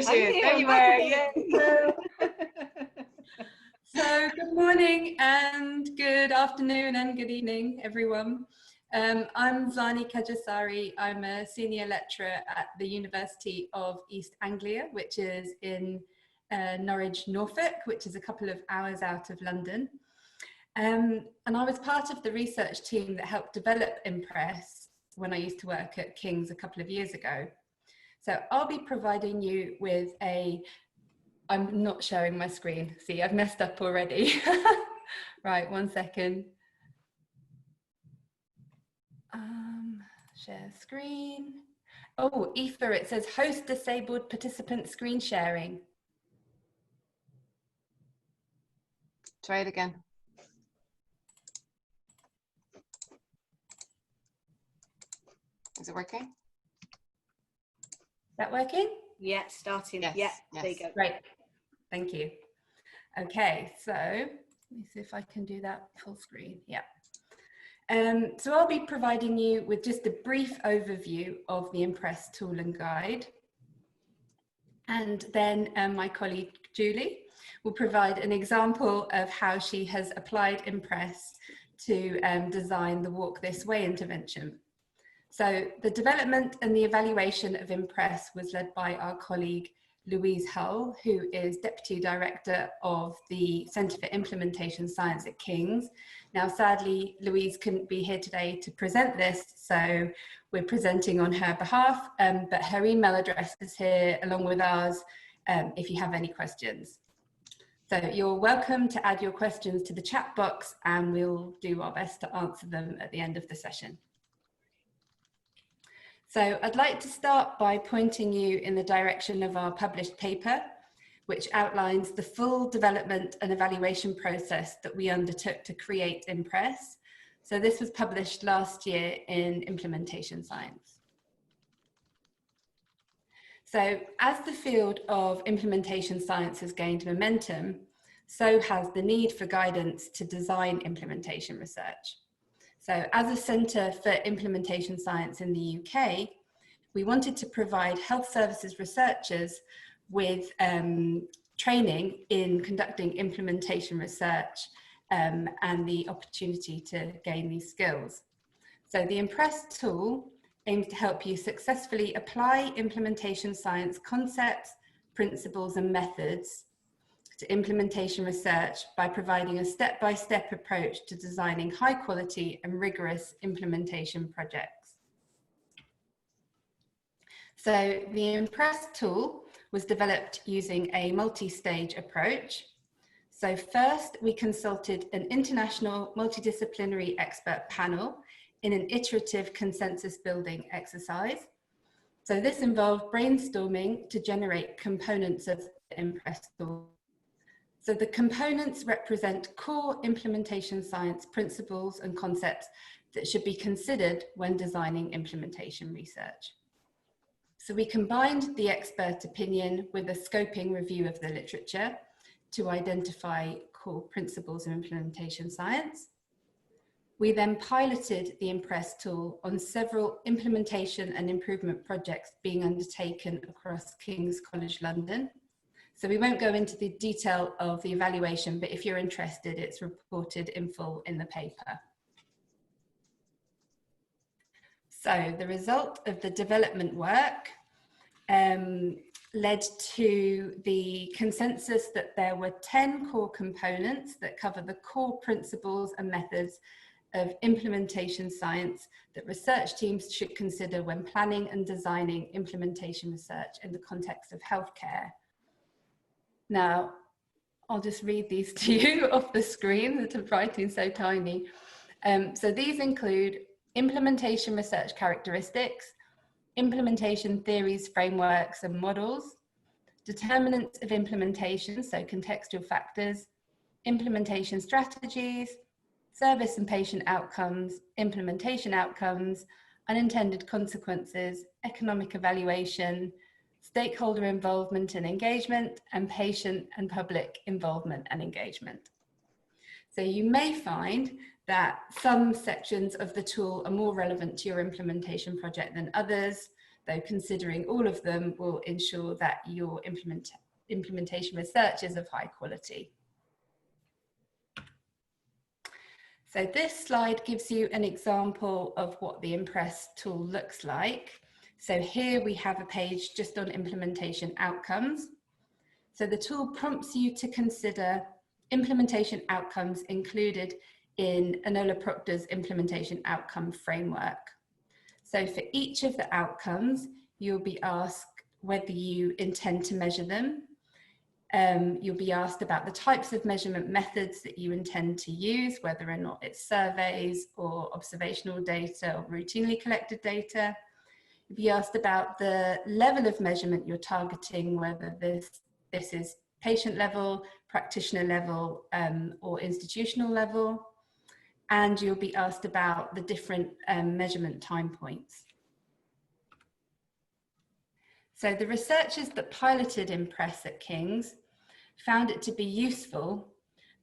There she is. There you were. Yeah. So good morning and good afternoon and good evening, everyone. I'm Zarnie Khadjesari. I'm a senior lecturer at the University of East Anglia, which is in Norwich, Norfolk, which is a couple of hours out of London. And I was part of the research team that helped develop ImpRes when I used to work at King's a couple of years ago. So I'll be providing you with I'm not showing my screen. See, I've messed up already. Right, 1 second. Share screen. Oh, Aoife, it says host disabled participant screen sharing. Try it again. Is it working? Is that working? Yeah, starting. Yes, Yeah, yes. there you go. Great, thank you. Okay, so let me see if I can do that full screen. Yeah. So I'll be providing you with just a brief overview of the ImpRes tool and guide. And then my colleague Julie will provide an example of how she has applied ImpRes to design the Walk This Way intervention. So the development and the evaluation of ImpRes was led by our colleague Louise Hull, who is Deputy Director of the Centre for Implementation Science at King's. Now, sadly, Louise couldn't be here today to present this, so we're presenting on her behalf, but her email address is here along with ours if you have any questions. So you're welcome to add your questions to the chat box and we'll do our best to answer them at the end of the session. So I'd like to start by pointing you in the direction of our published paper, which outlines the full development and evaluation process that we undertook to create ImpRes. So this was published last year in Implementation Science. So as the field of implementation science has gained momentum, so has the need for guidance to design implementation research. So as a Centre for Implementation Science in the UK, we wanted to provide health services researchers with training in conducting implementation research and the opportunity to gain these skills. So the ImpRes tool aims to help you successfully apply implementation science concepts, principles and methods to implementation research by providing a step-by-step approach to designing high quality and rigorous implementation projects. So the ImpRes tool was developed using a multi-stage approach. So first we consulted an international multidisciplinary expert panel in an iterative consensus building exercise. So this involved brainstorming to generate components of the ImpRes tool. So the components represent core implementation science principles and concepts that should be considered when designing implementation research. So we combined the expert opinion with a scoping review of the literature to identify core principles of implementation science. We then piloted the ImpRes tool on several implementation and improvement projects being undertaken across King's College London. So we won't go into the detail of the evaluation, but if you're interested, it's reported in full in the paper. So the result of the development work led to the consensus that there were 10 core components that cover the core principles and methods of implementation science that research teams should consider when planning and designing implementation research in the context of healthcare. Now, I'll just read these to you off the screen, the writing's so tiny. So these include implementation research characteristics, implementation theories, frameworks and models, determinants of implementation, so contextual factors, implementation strategies, service and patient outcomes, implementation outcomes, unintended consequences, economic evaluation, stakeholder involvement and engagement, and patient and public involvement and engagement. So you may find that some sections of the tool are more relevant to your implementation project than others. though considering all of them will ensure that your implementation research is of high quality. So this slide gives you an example of what the ImpRes tool looks like. So here we have a page just on implementation outcomes. So the tool prompts you to consider implementation outcomes included in Enola Proctor's implementation outcome framework. So for each of the outcomes, you'll be asked whether you intend to measure them. You'll be asked about the types of measurement methods that you intend to use, whether or not it's surveys or observational data or routinely collected data. You'll be asked about the level of measurement you're targeting, whether this is patient level, practitioner level, or institutional level. And you'll be asked about the different measurement time points. So the researchers that piloted ImpRes at King's found it to be useful,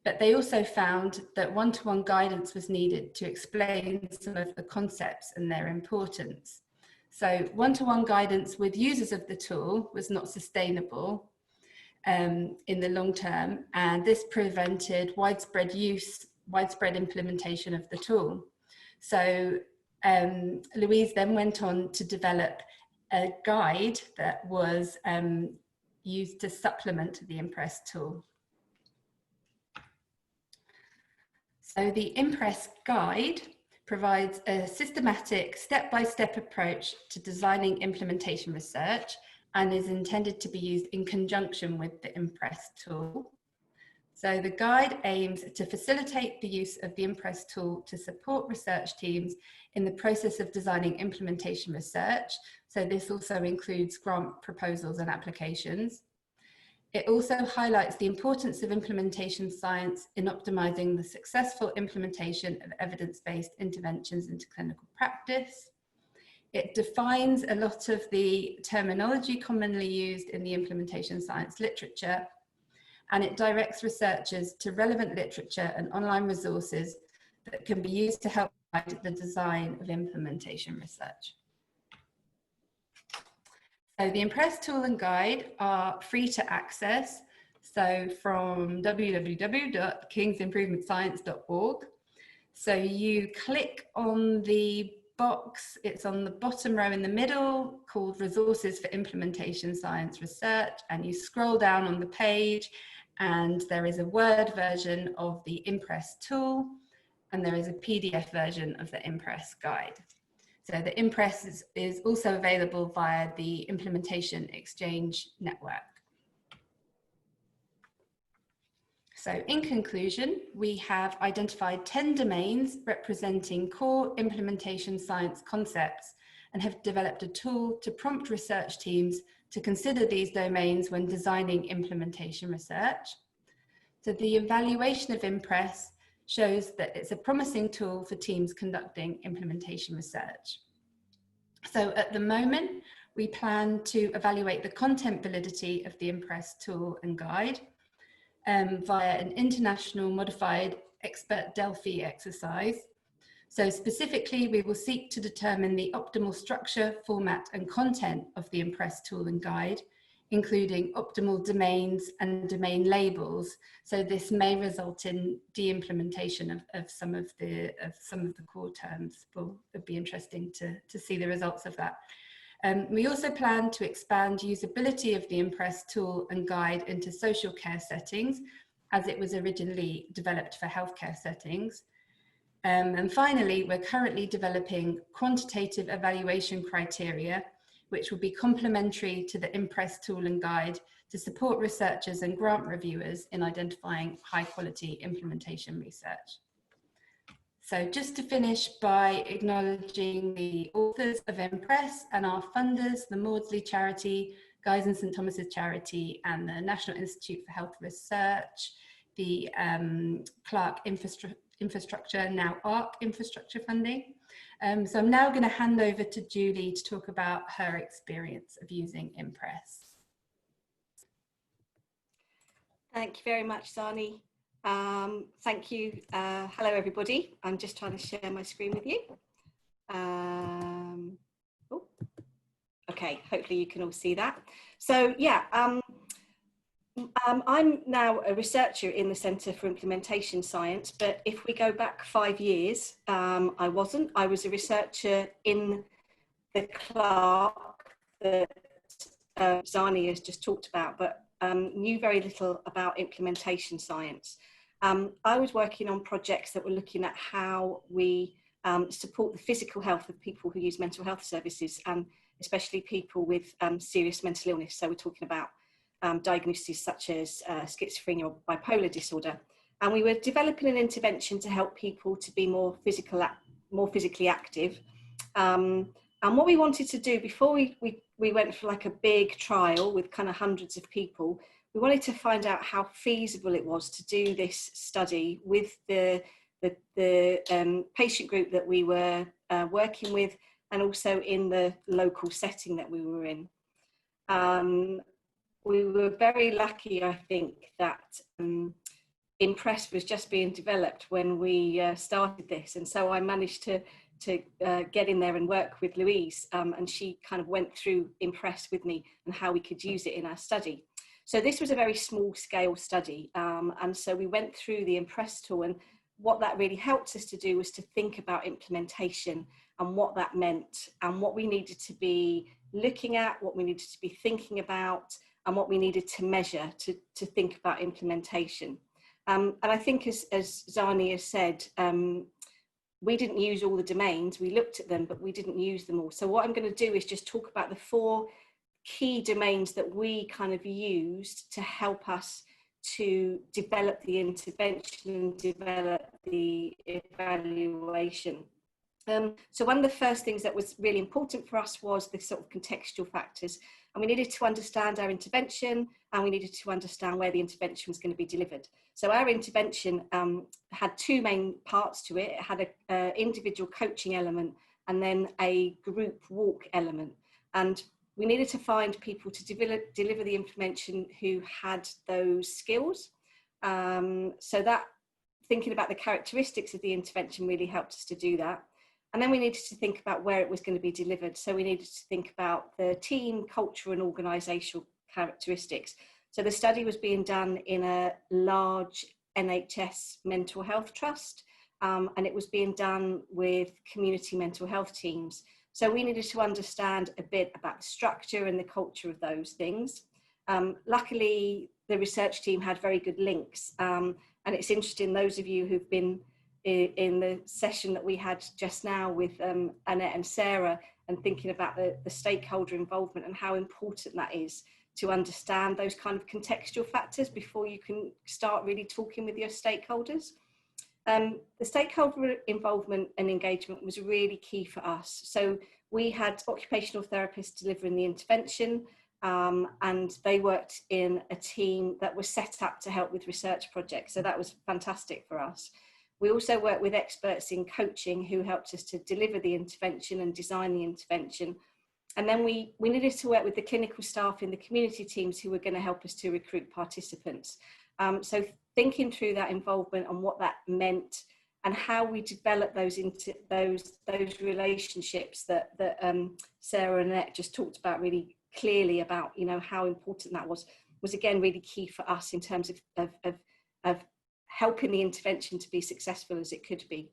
but they also found that one-to-one guidance was needed to explain some of the concepts and their importance. So one-to-one guidance with users of the tool was not sustainable in the long term, and this prevented widespread implementation of the tool. So Louise then went on to develop a guide that was used to supplement the ImpRes tool. So the ImpRes guide provides a systematic step-by-step approach to designing implementation research and is intended to be used in conjunction with the ImpRes tool. So the guide aims to facilitate the use of the ImpRes tool to support research teams in the process of designing implementation research. So this also includes grant proposals and applications. It also highlights the importance of implementation science in optimizing the successful implementation of evidence-based interventions into clinical practice. It defines a lot of the terminology commonly used in the implementation science literature, and it directs researchers to relevant literature and online resources that can be used to help guide the design of implementation research. So the ImpRes tool and guide are free to access, so from www.kingsimprovementscience.org. So you click on the box, it's on the bottom row in the middle, called Resources for Implementation Science Research, and you scroll down on the page and there is a Word version of the ImpRes tool and there is a PDF version of the ImpRes guide. So the ImpRes is also available via the Implementation Exchange network. So in conclusion, we have identified 10 domains representing core implementation science concepts and have developed a tool to prompt research teams to consider these domains when designing implementation research. So the evaluation of ImpRes shows that it's a promising tool for teams conducting implementation research. So at the moment, we plan to evaluate the content validity of the ImpRes tool and guide via an international modified expert Delphi exercise. So specifically, we will seek to determine the optimal structure, format, and content of the ImpRes tool and guide, including optimal domains and domain labels. So this may result in de-implementation of some of the core terms. It'd be interesting to see the results of that. We also plan to expand usability of the ImpRes tool and guide into social care settings, as it was originally developed for healthcare settings. And finally, we're currently developing quantitative evaluation criteria, which will be complementary to the ImpRes tool and guide to support researchers and grant reviewers in identifying high quality implementation research. So just to finish by acknowledging the authors of ImpRes and our funders, the Maudsley Charity, Guy's and St Thomas's Charity, and the National Institute for Health Research, the Clark Infrastructure, now ARC Infrastructure funding. So I'm now going to hand over to Julie to talk about her experience of using ImpRes. Thank you very much, Zarnie. Thank you. Hello, everybody. I'm just trying to share my screen with you. Okay, Okay, hopefully you can all see that. So yeah, I'm now a researcher in the Centre for Implementation Science, but if we go back 5 years, I wasn't. I was a researcher in the clerk that Zarnie has just talked about, but knew very little about implementation science. I was working on projects that were looking at how we support the physical health of people who use mental health services, and especially people with serious mental illness. So we're talking about diagnoses such as schizophrenia or bipolar disorder. And we were developing an intervention to help people to be more physically active. And what we wanted to do before we went for like a big trial with kind of hundreds of people, we wanted to find out how feasible it was to do this study with the patient group that we were working with, and also in the local setting that we were in. We were very lucky, I think, that ImpRes was just being developed when we started this, and so I managed to get in there and work with Louise, and she kind of went through ImpRes with me and how we could use it in our study. So this was a very small scale study, and so we went through the ImpRes tool, and what that really helped us to do was to think about implementation and what that meant, and what we needed to be looking at, what we needed to be thinking about, and what we needed to measure to think about implementation. And I think as Zarnie has said, we didn't use all the domains. We looked at them, but we didn't use them all. So what I'm going to do is just talk about the 4 key domains that we kind of used to help us to develop the intervention and develop the evaluation. So one of the first things that was really important for us was the sort of contextual factors. And we needed to understand our intervention, and we needed to understand where the intervention was going to be delivered. So our intervention had 2 main parts to it. It had an individual coaching element and then a group walk element. And we needed to find people to deliver the intervention who had those skills. So that, thinking about the characteristics of the intervention, really helped us to do that. And then we needed to think about where it was going to be delivered. So we needed to think about the team, culture and organisational characteristics. So the study was being done in a large NHS mental health trust, and it was being done with community mental health teams. So we needed to understand a bit about the structure and the culture of those things. Luckily, the research team had very good links. And it's interesting, those of you who've been in the session that we had just now with Annette and Sarah, and thinking about the stakeholder involvement and how important that is to understand those kind of contextual factors before you can start really talking with your stakeholders. The stakeholder involvement and engagement was really key for us. So we had occupational therapists delivering the intervention, and they worked in a team that was set up to help with research projects. So that was fantastic for us. We also worked with experts in coaching who helped us to deliver the intervention and design the intervention. And then we needed to work with the clinical staff in the community teams who were going to help us to recruit participants. So thinking through that involvement and what that meant, and how we develop those relationships that Sarah and Annette just talked about really clearly about, you know, how important that was again really key for us in terms of helping the intervention to be successful as it could be.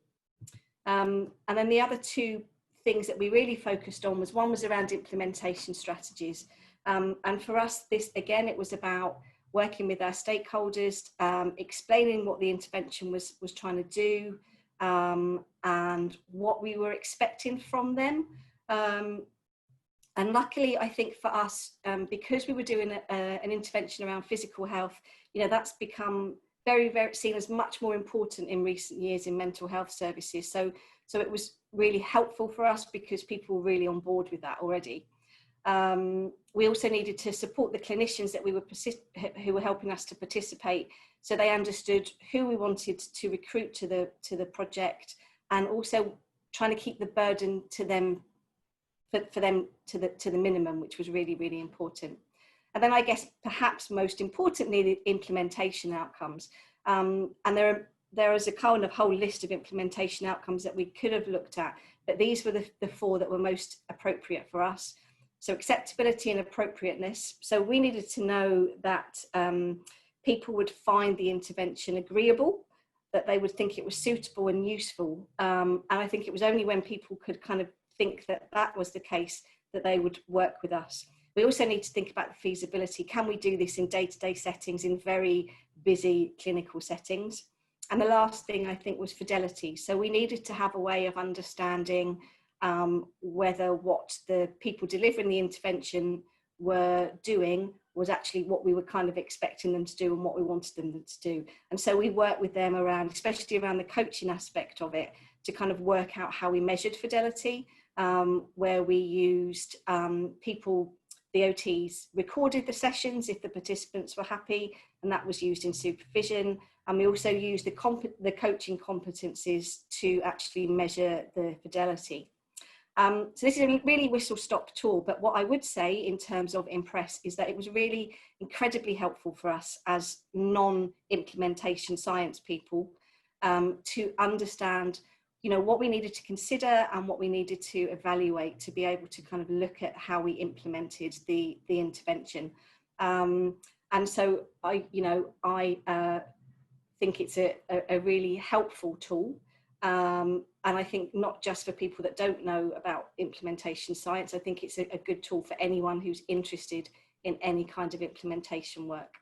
And then the other 2 things that we really focused on was, one was around implementation strategies. And for us, this again, it was about working with our stakeholders, explaining what the intervention was trying to do, and what we were expecting from them. And luckily, I think for us, because we were doing an intervention around physical health, you know, that's become very, very seen as much more important in recent years in mental health services. So it was really helpful for us because people were really on board with that already. We also needed to support the clinicians that who were helping us to participate, so they understood who we wanted to recruit to the project, and also trying to keep the burden to them for them to the minimum, which was really, really important. And then I guess perhaps most importantly, the implementation outcomes. And there is a kind of whole list of implementation outcomes that we could have looked at, but these were the 4 that were most appropriate for us. So acceptability and appropriateness. So we needed to know that people would find the intervention agreeable, that they would think it was suitable and useful. And I think it was only when people could kind of think that that was the case that they would work with us. We also need to think about the feasibility. Can we do this in day-to-day settings, in very busy clinical settings? And the last thing I think was fidelity. So we needed to have a way of understanding whether what the people delivering the intervention were doing was actually what we were kind of expecting them to do and what we wanted them to do. And so we worked with them around, especially around the coaching aspect of it, to kind of work out how we measured fidelity, where we used people, the OTs recorded the sessions if the participants were happy, and that was used in supervision. And we also used the coaching competencies to actually measure the fidelity. So this is a really whistle-stop tool, but what I would say in terms of ImpRes is that it was really incredibly helpful for us as non-implementation science people to understand, you know, what we needed to consider and what we needed to evaluate to be able to kind of look at how we implemented the intervention. And so I think it's a really helpful tool. And I think not just for people that don't know about implementation science, I think it's a good tool for anyone who's interested in any kind of implementation work.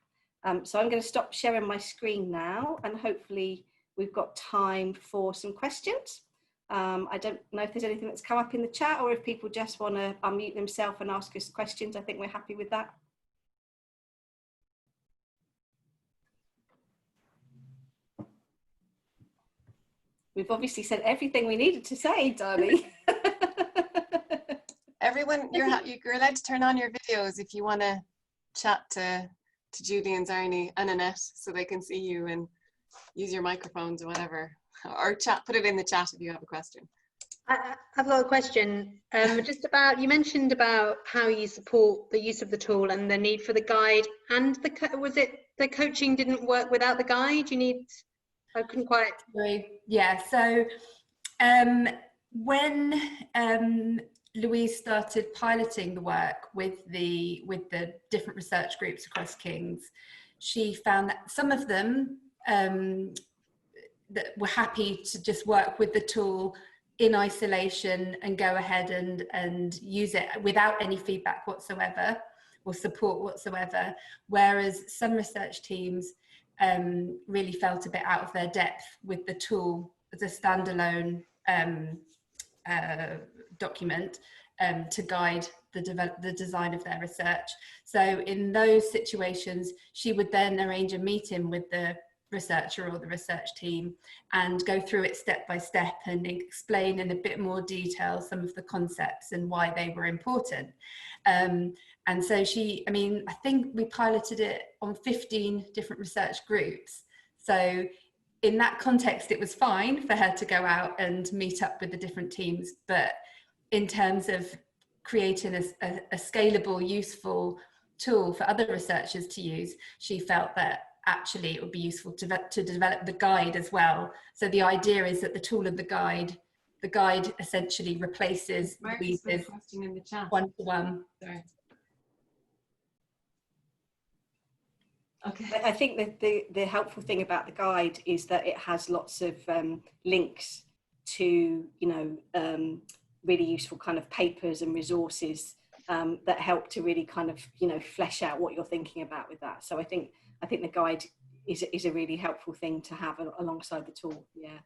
So I'm going to stop sharing my screen now, and hopefully we've got time for some questions. I don't know if there's anything that's come up in the chat, or if people just want to unmute themselves and ask us questions. I think we're happy with that. We've obviously said everything we needed to say, Zarnie. Everyone, you're allowed to turn on your videos if you want to chat to Julie and Zarnie and Annette, so they can see you and use your microphones or whatever, or chat. Put it in the chat if you have a question. I've got a question. Just about, you mentioned about how you support the use of the tool and the need for the guide, and was it the coaching didn't work without the guide? You need. I couldn't quite. Yeah, so when Louise started piloting the work with the different research groups across King's, she found that some of them that were happy to just work with the tool in isolation and go ahead and use it without any feedback whatsoever or support whatsoever, whereas some research teams really felt a bit out of their depth with the tool as a standalone document to guide the design of their research. So in those situations, she would then arrange a meeting with the researcher or the research team and go through it step by step and explain in a bit more detail some of the concepts and why they were important. And so I think we piloted it on 15 different research groups. So in that context, it was fine for her to go out and meet up with the different teams. But in terms of creating a scalable, useful tool for other researchers to use, she felt that actually it would be useful to develop the guide as well. So the idea is that the tool and the guide essentially replaces Louise's one-to-one. Sorry. Okay. I think that the helpful thing about the guide is that it has lots of links to, really useful kind of papers and resources that help to really kind of, flesh out what you're thinking about with that. So I think the guide is a really helpful thing to have alongside the tool. Yeah.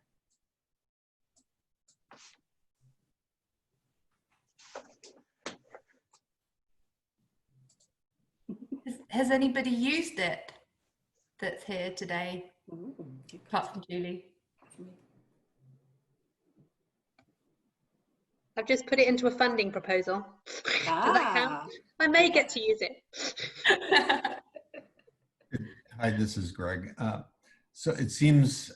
Has anybody used it that's here today, apart from Julie? I've just put it into a funding proposal. Does that count? I may get to use it. Hi, this is Greg. So it seems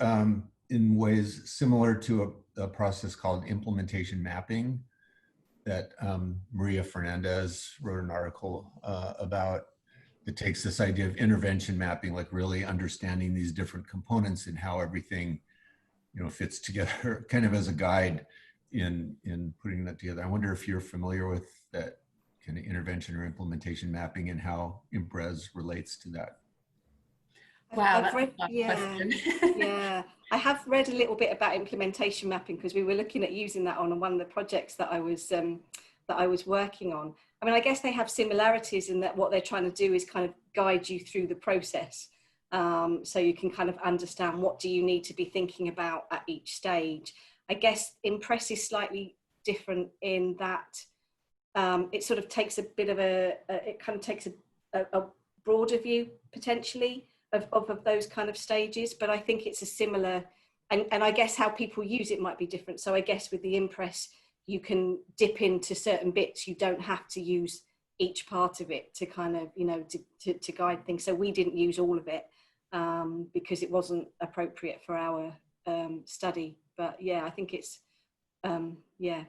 in ways similar to a process called implementation mapping that Maria Fernandez wrote an article about. It takes this idea of intervention mapping, like really understanding these different components and how everything, fits together, kind of as a guide in putting that together. I wonder if you're familiar with that kind of intervention or implementation mapping and how ImpRes relates to that? Wow, I've read, that's a tough question. yeah, I have read a little bit about implementation mapping because we were looking at using that on one of the projects that I was working on. I mean, I guess they have similarities in that what they're trying to do is kind of guide you through the process, so you can kind of understand what do you need to be thinking about at each stage. I guess ImpRes is slightly different in that it sort of takes a bit of it kind of takes a broader view potentially of those kind of stages, but I think it's a similar, and I guess how people use it might be different. So I guess with the ImpRes, you can dip into certain bits. You don't have to use each part of it to kind of, you know, to guide things. So we didn't use all of it because it wasn't appropriate for our study. But yeah, I think it's, yeah.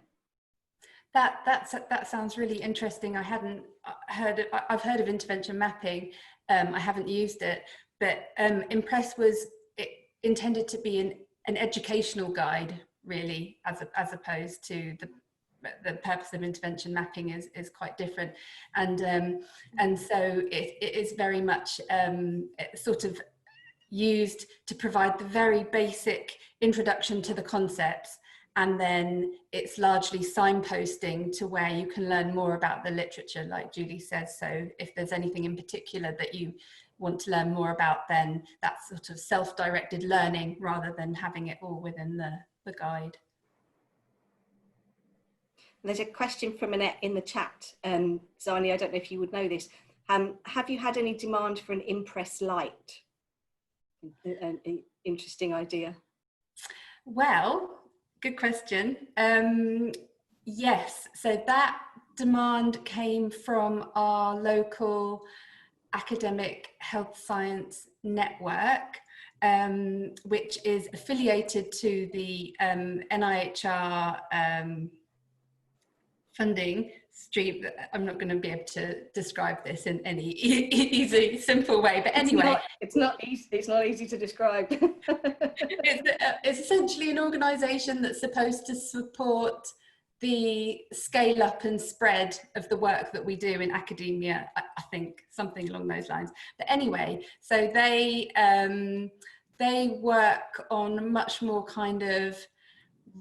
That sounds really interesting. I hadn't heard I've heard of intervention mapping. I haven't used it, but ImpRes was intended to be an educational guide, really, as opposed to the purpose of intervention mapping is quite different, and so it is very much sort of used to provide the very basic introduction to the concepts, and then it's largely signposting to where you can learn more about the literature, like Julie says. So if there's anything in particular that you want to learn more about, then that's sort of self-directed learning rather than having it all within the guide. There's a question from Annette in the chat. Zarnie, I don't know if you would know this. Have you had any demand for an ImpRes Lite? An interesting idea. Well, good question. Yes, so that demand came from our local academic health science network, which is affiliated to the NIHR funding stream. I'm not going to be able to describe this in any easy, simple way, but anyway. It's not easy to describe. It's essentially an organisation that's supposed to support the scale up and spread of the work that we do in academia, I think, something along those lines. But anyway, so they work on much more kind of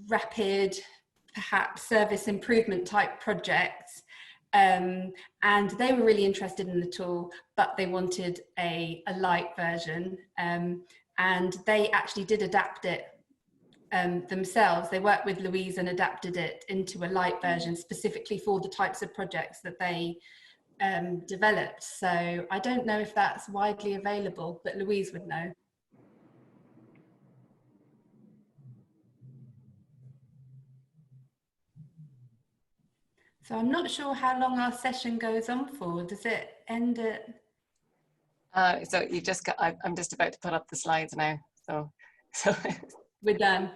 rapid, perhaps service improvement type projects, and they were really interested in the tool, but they wanted a light version, and they actually did adapt it themselves. They worked with Louise and adapted it into a light version specifically for the types of projects that they developed. So I don't know if that's widely available, but Louise would know. So I'm not sure how long our session goes on for. Does it end at? So you just got, I'm just about to put up the slides now. So We're done.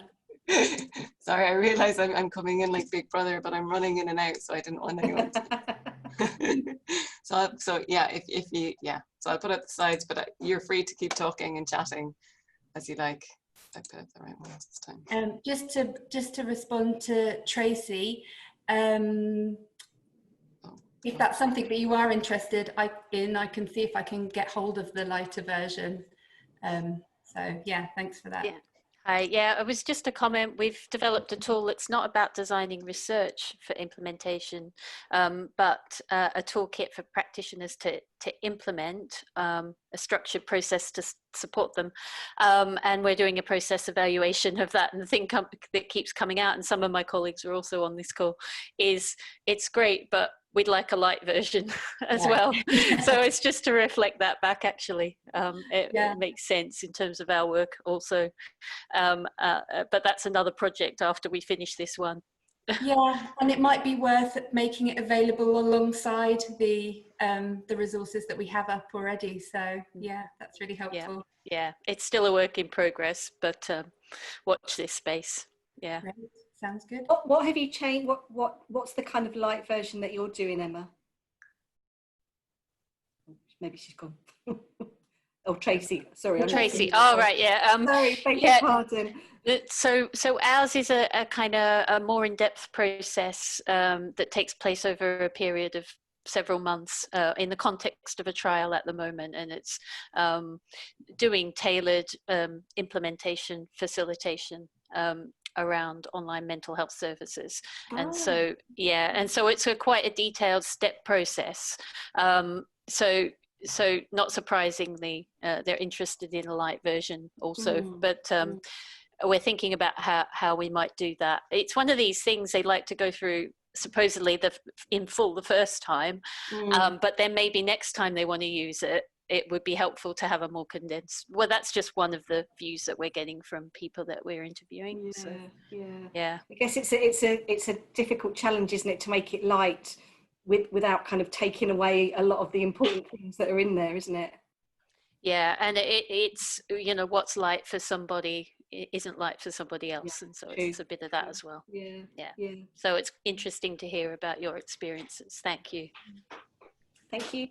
Sorry, I realize I'm coming in like Big Brother, but I'm running in and out, so I didn't want anyone to. So yeah, if you, yeah, so I'll put up the slides, but you're free to keep talking and chatting as you like. I put up the right ones this time. Just to respond to Tracy, if that's something that you are interested in, I can see if I can get hold of the lighter version. So yeah, thanks for that. Yeah. Hi, yeah, it was just a comment. We've developed a tool that's not about designing research for implementation, but a toolkit for practitioners to implement a structured process to support them. And we're doing a process evaluation of that. And the thing that keeps coming out, and some of my colleagues are also on this call, is it's great, but we'd like a light version as well. So it's just to reflect that back, actually. It makes sense in terms of our work also. But that's another project after we finish this one. Yeah, and it might be worth making it available alongside the resources that we have up already. So yeah, that's really helpful. Yeah, it's still a work in progress, but watch this space. Yeah. Great. Sounds good. What have you changed? What's the kind of light version that you're doing, Emma? Maybe she's gone. Oh, Tracy. Sorry. Tracy. Oh, right. Yeah. Sorry. Beg your pardon. So ours is a kind of a more in-depth process that takes place over a period of several months in the context of a trial at the moment, and it's doing tailored implementation facilitation around online mental health services. And so, yeah, and so it's quite a detailed step process. So not surprisingly, they're interested in a light version also, but we're thinking about how we might do that. It's one of these things they like to go through supposedly in full the first time, but then maybe next time they want to use it, it would be helpful to have a more condensed. Well, that's just one of the views that we're getting from people that we're interviewing. Yeah. I guess it's a difficult challenge, isn't it, to make it light without kind of taking away a lot of the important things that are in there, isn't it? Yeah, and it's, you know, what's light for somebody isn't light for somebody else, and so it's a bit of that as well. Yeah. So it's interesting to hear about your experiences. Thank you. Thank you.